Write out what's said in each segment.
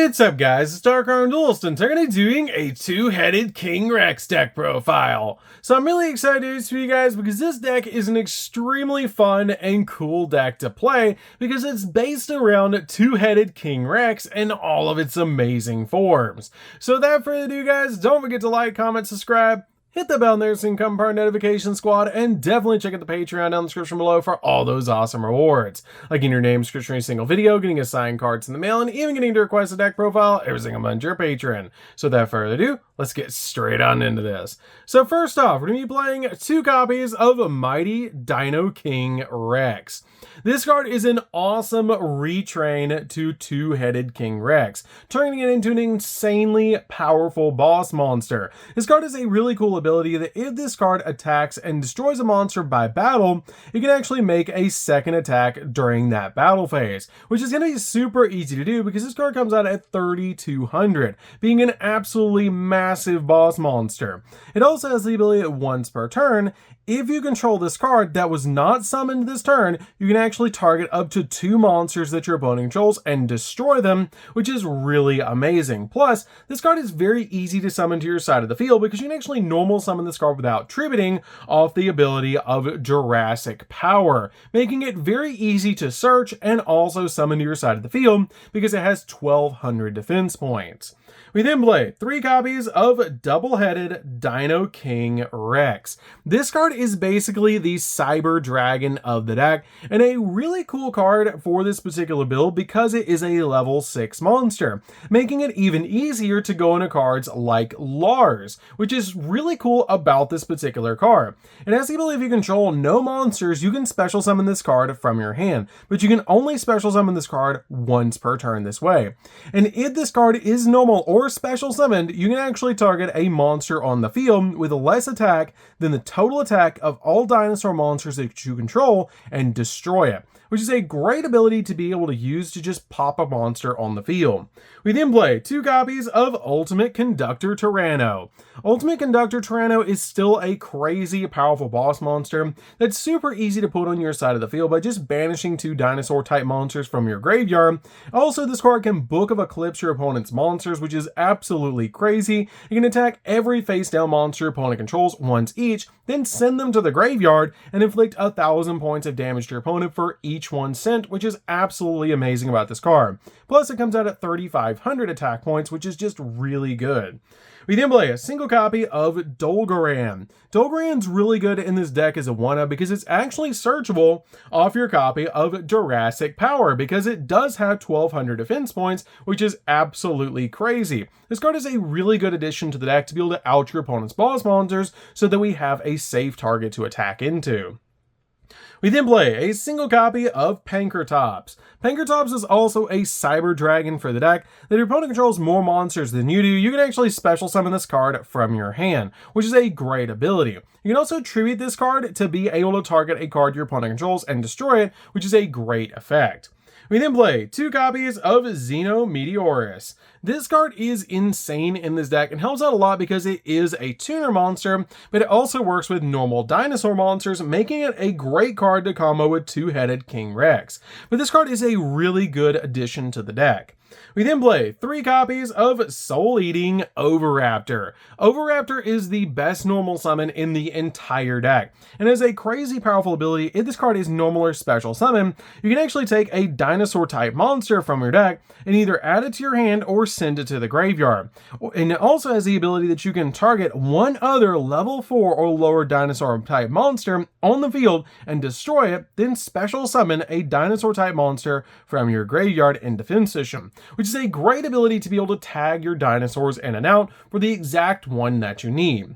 What's up guys, it's DarkArmedDuelist and today I'm doing a two-headed King Rex deck profile. So I'm really excited to do this for you guys because this deck is an extremely fun and cool deck to play because it's based around two-headed King Rex and all of its amazing forms. So without further ado guys, don't forget to like, comment, subscribe, hit the bell there so you can become part of the notification squad, and definitely check out the Patreon down in the description below for all those awesome rewards. Like getting your name description in a single video, getting assigned cards in the mail, and even getting to request a deck profile every single month to your Patreon. So without further ado, let's get straight on into this. So first off, we're going to be playing two copies of Mighty Dino King Rex. This card is an awesome retrain to two-headed King Rex, turning it into an insanely powerful boss monster. This card has a really cool ability that if this card attacks and destroys a monster by battle, it can actually make a second attack during that battle phase, which is going to be super easy to do because this card comes out at 3,200, being an absolutely massive boss monster. It also has the ability that once per turn, if you control this card that was not summoned this turn, you can actually target up to 2 monsters that your opponent controls and destroy them, which is really amazing. Plus, this card is very easy to summon to your side of the field because you can actually normal summon this card without tributing off the ability of Jurassic Power, making it very easy to search and also summon to your side of the field because it has 1,200 defense points. We then play 3 copies of double-headed Dino King Rex. This card is basically the Cyber Dragon of the deck, and a really cool card for this particular build because it is a level 6 monster, making it even easier to go into cards like Lars, which is really cool about this particular card. It has the ability if you control no monsters, you can special summon this card from your hand, but you can only special summon this card once per turn this way. And if this card is normal or special summoned, you can actually target a monster on the field with less attack than the total attack of all dinosaur monsters that you control and destroy it, which is a great ability to be able to use to just pop a monster on the field. We then play 2 copies of Ultimate Conductor Tyranno. Ultimate Conductor Tyranno is still a crazy powerful boss monster that's super easy to put on your side of the field by just banishing 2 dinosaur type monsters from your graveyard. Also, this card can Book of Eclipse your opponent's monsters, which is absolutely crazy. You can attack every face down monster your opponent controls once each, then send them to the graveyard and inflict 1,000 points of damage to your opponent for each one sent, which is absolutely amazing about this card. Plus, it comes out at 3,500 attack points, which is just really good. We then play a single copy of Dolgaran. Dolgaran's really good in this deck as a 1-up because it's actually searchable off your copy of Jurassic Power because it does have 1,200 defense points, which is absolutely crazy. This card is a really good addition to the deck to be able to out your opponent's boss monsters so that we have a safe target to attack into. We then play a single copy of Pankratops. Pankratops is also a Cyber Dragon for the deck that your opponent controls more monsters than you do. You can actually special summon this card from your hand, which is a great ability. You can also tribute this card to be able to target a card your opponent controls and destroy it, which is a great effect. We then play 2 copies of Xenometeorus. This card is insane in this deck and helps out a lot because it is a tuner monster, but it also works with normal dinosaur monsters, making it a great card to combo with two-headed King Rex. But this card is a really good addition to the deck. We then play 3 copies of Soul Eating Oviraptor. Oviraptor is the best normal summon in the entire deck, and has a crazy powerful ability. If this card is normal or special summon, you can actually take a dinosaur type monster from your deck and either add it to your hand or send it to the graveyard. And it also has the ability that you can target one other level 4 or lower dinosaur type monster on the field and destroy it, then special summon a dinosaur type monster from your graveyard and defense system, which is a great ability to be able to tag your dinosaurs in and out for the exact one that you need.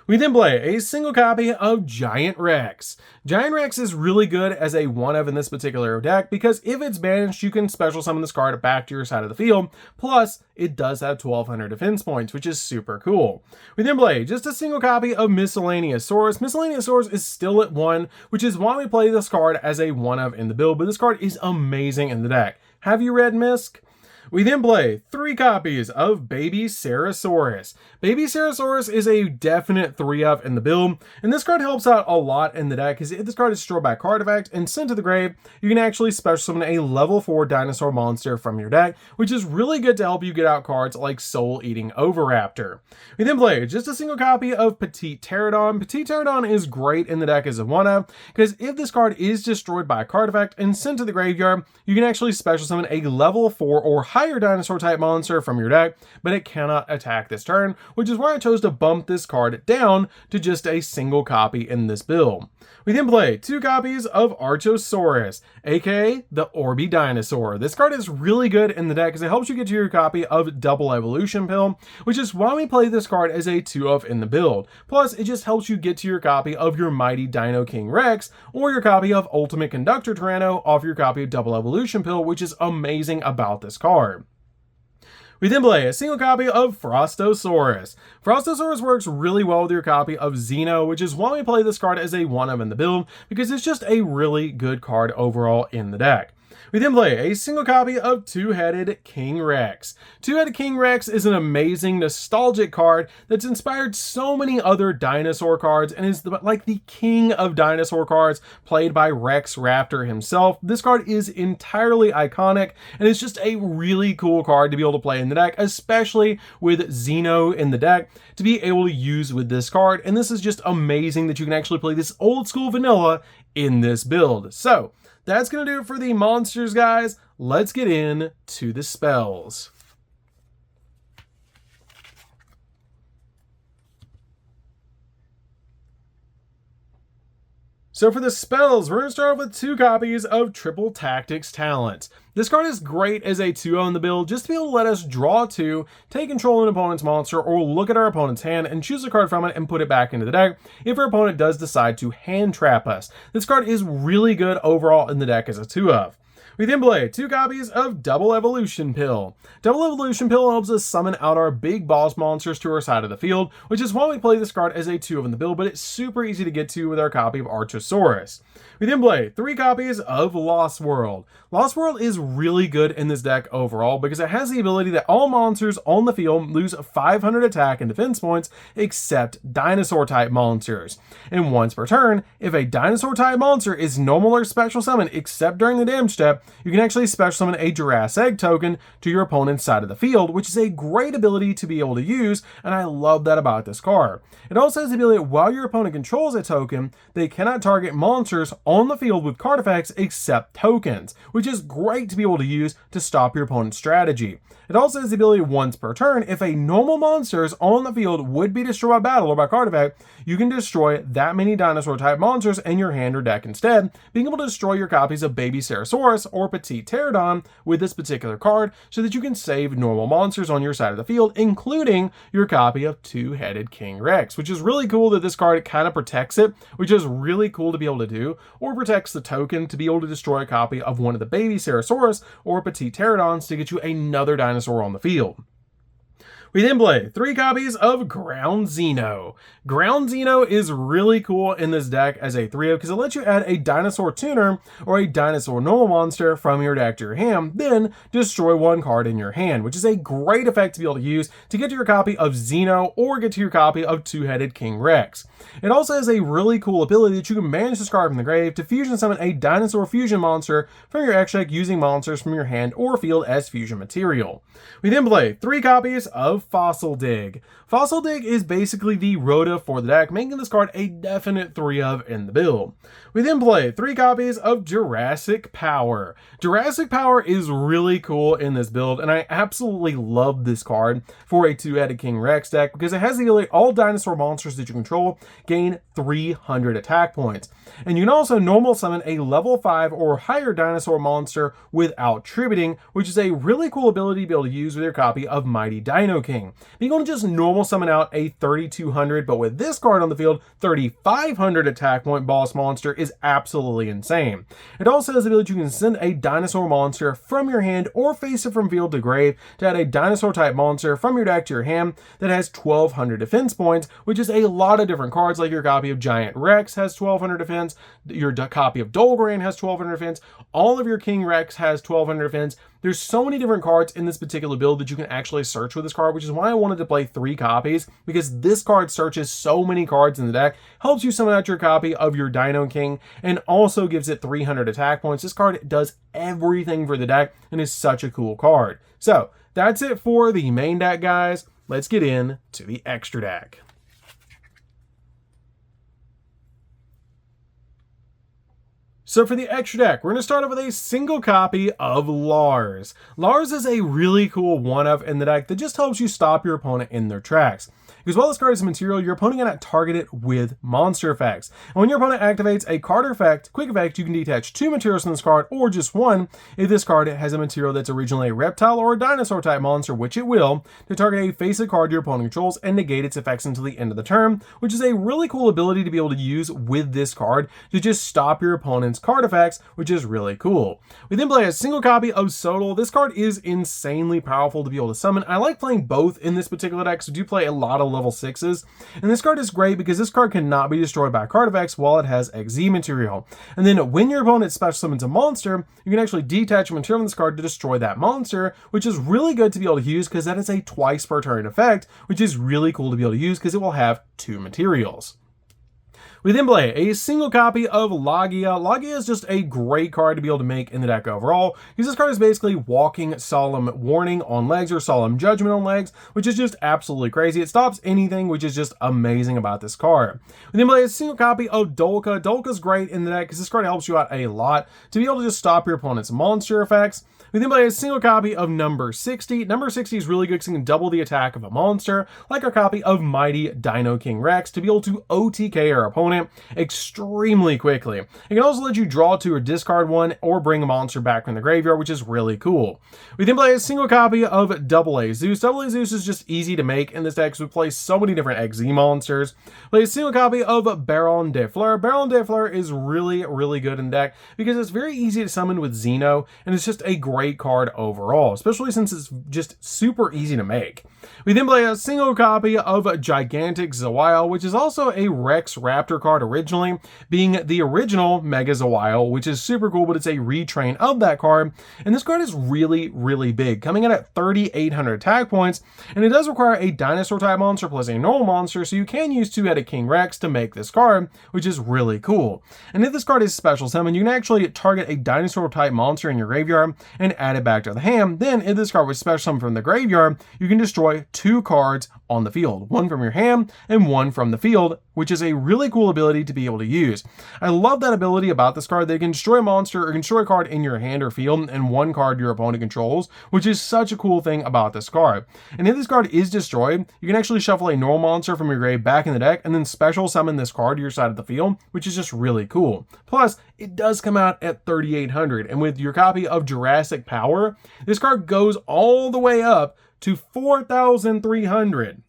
We then play a single copy of Giant Rex. Giant Rex is really good as a 1-of in this particular deck because if it's banished, you can special summon this card back to your side of the field. Plus, it does have 1,200 defense points, which is super cool. We then play just a single copy of Miscellaneousaurus. Miscellaneousaurus is still at 1, which is why we play this card as a 1-of in the build, but this card is amazing in the deck. Have you read Misk? We then play 3 copies of Baby Sarasaurus. Baby Sarasaurus is a definite 3-of in the build, and this card helps out a lot in the deck because if this card is destroyed by a card effect and sent to the grave, you can actually special summon a level 4 dinosaur monster from your deck, which is really good to help you get out cards like Soul Eating Oviraptor. We then play just a single copy of Petite Pterodon. Petite Pterodon is great in the deck as a 1-of because if this card is destroyed by a card effect and sent to the graveyard, you can actually special summon a level 4 or higher dinosaur type monster from your deck, but it cannot attack this turn, which is why I chose to bump this card down to just a single copy in this build. We then play 2 copies of Archosaurus, aka the Orby Dinosaur. This card is really good in the deck because it helps you get to your copy of Double Evolution Pill, which is why we play this card as a 2-of in the build. Plus, it just helps you get to your copy of your Mighty Dino King Rex or your copy of Ultimate Conductor Tyranno off your copy of Double Evolution Pill, which is amazing about this card. We then play a single copy of Frostosaurus. Frostosaurus works really well with your copy of Xeno, which is why we play this card as a 1-of in the build, because it's just a really good card overall in the deck. We then play a single copy of Two-Headed King Rex. Two-Headed King Rex is an amazing nostalgic card that's inspired so many other dinosaur cards and is like the king of dinosaur cards played by Rex Raptor himself. This card is entirely iconic and it's just a really cool card to be able to play in the deck, especially with Xeno in the deck to be able to use with this card. And this is just amazing that you can actually play this old school vanilla in this build. So that's going to do it for the monsters, guys. Let's get into the spells. So for the spells, we're going to start off with 2 copies of Triple Tactics Talent. This card is great as a 2-0 in the build, just to be able to let us draw 2, take control of an opponent's monster, or look at our opponent's hand and choose a card from it and put it back into the deck if our opponent does decide to hand trap us. This card is really good overall in the deck as a 2-of. We then play 2 copies of Double Evolution Pill. Double Evolution Pill helps us summon out our big boss monsters to our side of the field, which is why we play this card as a 2-of in the build, but it's super easy to get to with our copy of Archosaurus. We then play 3 copies of Lost World. Lost World is really good in this deck overall because it has the ability that all monsters on the field lose 500 attack and defense points except dinosaur type monsters. And once per turn, if a dinosaur type monster is normal or special summon except during the damage step, you can actually special summon a Jurassic Egg token to your opponent's side of the field, which is a great ability to be able to use, and I love that about this card. It also has the ability that while your opponent controls a token, they cannot target monsters on the field with card effects except tokens, which is great to be able to use to stop your opponent's strategy. It also has the ability once per turn, if a normal monsters on the field would be destroyed by battle or by card effect, you can destroy that many dinosaur type monsters in your hand or deck instead, being able to destroy your copies of Baby Sarasaurus or Petite Pterodon with this particular card so that you can save normal monsters on your side of the field, including your copy of Two-Headed King Rex, which is really cool that this card kind of protects it, which is really cool to be able to do, or protects the token to be able to destroy a copy of one of the Baby Sarasaurus or Petite Pterodons to get you another dinosaur on the field. We then play 3 copies of Ground Xeno. Ground Xeno is really cool in this deck as a 3-of because it lets you add a dinosaur tuner or a dinosaur normal monster from your deck to your hand, then destroy 1 card in your hand, which is a great effect to be able to use to get to your copy of Xeno or get to your copy of Two-Headed King Rex. It also has a really cool ability that you can banish this card from the grave to fusion summon a dinosaur fusion monster from your extra deck using monsters from your hand or field as fusion material. We then play 3 copies of Fossil Dig. Fossil Dig is basically the Rhoda for the deck, making this card a definite 3-of in the build. We then play 3 copies of Jurassic Power. Jurassic Power is really cool in this build, and I absolutely love this card for a Two-Headed King Rex deck because it has the ability all dinosaur monsters that you control gain 300 attack points. And you can also normal summon a level 5 or higher dinosaur monster without tributing, which is a really cool ability to be able to use with your copy of Mighty Dino King. Being able to just normal summon out a 3200, but with this card on the field, 3500 attack point boss monster is absolutely insane. It also has the ability you can send a dinosaur monster from your hand or face it from field to grave to add a dinosaur type monster from your deck to your hand that has 1200 defense points, which is a lot of different cards, like your copy of Giant Rex has 1200 defense, your copy of Dolgran has 1200 defense, all of your King Rex has 1200 defense, There's so many different cards in this particular build that you can actually search with this card, which is why I wanted to play 3 copies, because this card searches so many cards in the deck, helps you summon out your copy of your Dino King, and also gives it 300 attack points. This card does everything for the deck and is such a cool card. So that's it for the main deck, guys. Let's get into the extra deck. So for the extra deck, we're going to start off with a single copy of Lars. Lars is a really cool one-of in the deck that just helps you stop your opponent in their tracks. Because while this card is a material, your opponent cannot target it with monster effects. And when your opponent activates a card effect, quick effect, you can detach 2 materials from this card, or just 1, if this card has a material that's originally a reptile or a dinosaur type monster, which it will, to target a face-up card your opponent controls and negate its effects until the end of the turn, which is a really cool ability to be able to use with this card to just stop your opponent's card effects, which is really cool. We then play a single copy of Sodal. This card is insanely powerful to be able to summon. I like playing both in this particular deck, so do play a lot of level 6s. And this card is great because this card cannot be destroyed by card effects while it has XZ material. And then when your opponent special summons a monster, you can actually detach a material from this card to destroy that monster, which is really good to be able to use because that is a twice per turn effect, which is really cool to be able to use because it will have 2 materials. We then play a single copy of Lagia. Lagia is just a great card to be able to make in the deck overall, because this card is basically walking Solemn Warning on legs or Solemn Judgment on legs, which is just absolutely crazy. It stops anything, which is just amazing about this card. We then play a single copy of Dolka. Dolka's great in the deck because this card helps you out a lot to be able to just stop your opponent's monster effects. We then play a single copy of Number 60. Number 60 is really good because it can double the attack of a monster, like our copy of Mighty Dino King Rex, to be able to OTK our opponent extremely quickly. It can also let you draw 2 or discard 1 or bring a monster back from the graveyard, which is really cool. We then play a single copy of Double A Zeus. Double A Zeus is just easy to make in this deck because we play so many different XZ monsters. Play a single copy of Baron de Fleur. Baron de Fleur is really, really good in the deck because it's very easy to summon with Xeno, and it's just a great card overall, especially since it's just super easy to make. We then play a single copy of Gigantic Zawile, which is also a Rex Raptor card originally, being the original Mega Zawile, which is super cool, but it's a retrain of that card. And this card is really, really big, coming in at 3,800 attack points, and it does require a dinosaur type monster plus a normal monster, so you can use 2-headed King Rex to make this card, which is really cool. And if this card is special summon, you can actually target a dinosaur type monster in your graveyard and add it back to the hand. Then if this card was special summoned from the graveyard, you can destroy 2 cards on the field, 1 from your hand and 1 from the field, which is a really cool ability to be able to use. I love that ability about this card. They can destroy a monster or can destroy a card in your hand or field and 1 card your opponent controls, which is such a cool thing about this card. And if this card is destroyed, you can actually shuffle a normal monster from your grave back in the deck and then special summon this card to your side of the field, which is just really cool. Plus, it does come out at 3,800, and with your copy of Jurassic Power, this card goes all the way up to 4,300.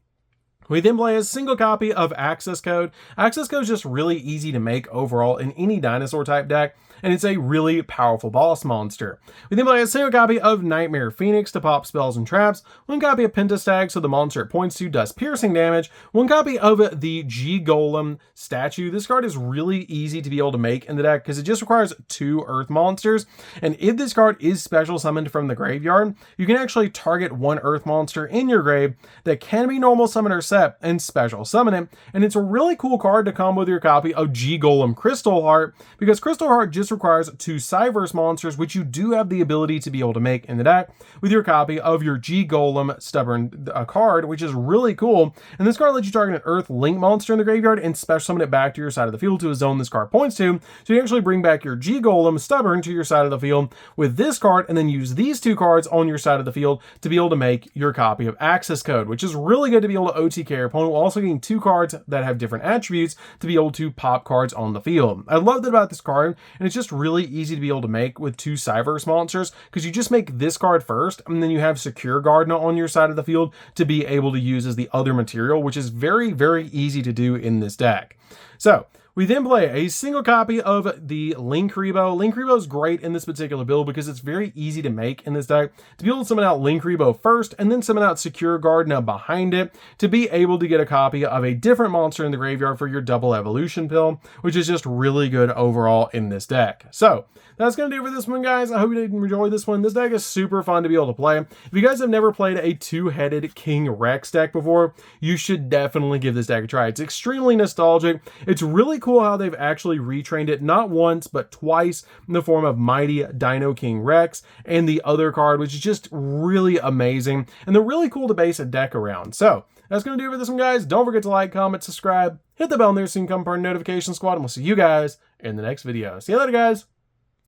We then play a single copy of Access Code. Access Code is just really easy to make overall in any dinosaur type deck, and it's a really powerful boss monster. We then play a single copy of Nightmare Phoenix to pop spells and traps, 1 copy of Pentastag so the monster it points to does piercing damage, 1 copy of the G-Golem statue. This card is really easy to be able to make in the deck because it just requires 2 earth monsters, and if this card is special summoned from the graveyard, you can actually target 1 earth monster in your grave that can be normal summon or set and special summon it, and it's a really cool card to combo with your copy of G-Golem Crystal Heart, because Crystal Heart just requires 2 Cyverse monsters, which you do have the ability to be able to make in the deck with your copy of your G-Golem Stubborn card, which is really cool. And this card lets you target an Earth Link monster in the graveyard and special summon it back to your side of the field to a zone this card points to. So you actually bring back your G-Golem Stubborn to your side of the field with this card, and then use these 2 cards on your side of the field to be able to make your copy of Access Code, which is really good to be able to OTK your opponent while also getting 2 cards that have different attributes to be able to pop cards on the field. I love that about this card, and it's just really easy to be able to make with 2 Cyverse monsters because you just make this card first, and then you have Secure Guard on your side of the field to be able to use as the other material, which is very, very easy to do in this deck. So We then play a single copy of the Linkuriboh. Linkuriboh is great in this particular build because it's very easy to make in this deck. To be able to summon out Linkuriboh first and then summon out Secure Guard now behind it to be able to get a copy of a different monster in the graveyard for your double evolution pill, which is just really good overall in this deck. So that's going to do it for this one, guys. I hope you did enjoy this one. This deck is super fun to be able to play. If you guys have never played a two-headed King Rex deck before, you should definitely give this deck a try. It's extremely nostalgic. It's really cool how they've actually retrained it not once, but twice in the form of Mighty Dino King Rex and the other card, which is just really amazing. And they're really cool to base a deck around. So that's going to do it for this one, guys. Don't forget to like, comment, subscribe, hit the bell in there so you can become part of the notification squad, and we'll see you guys in the next video. See you later, guys.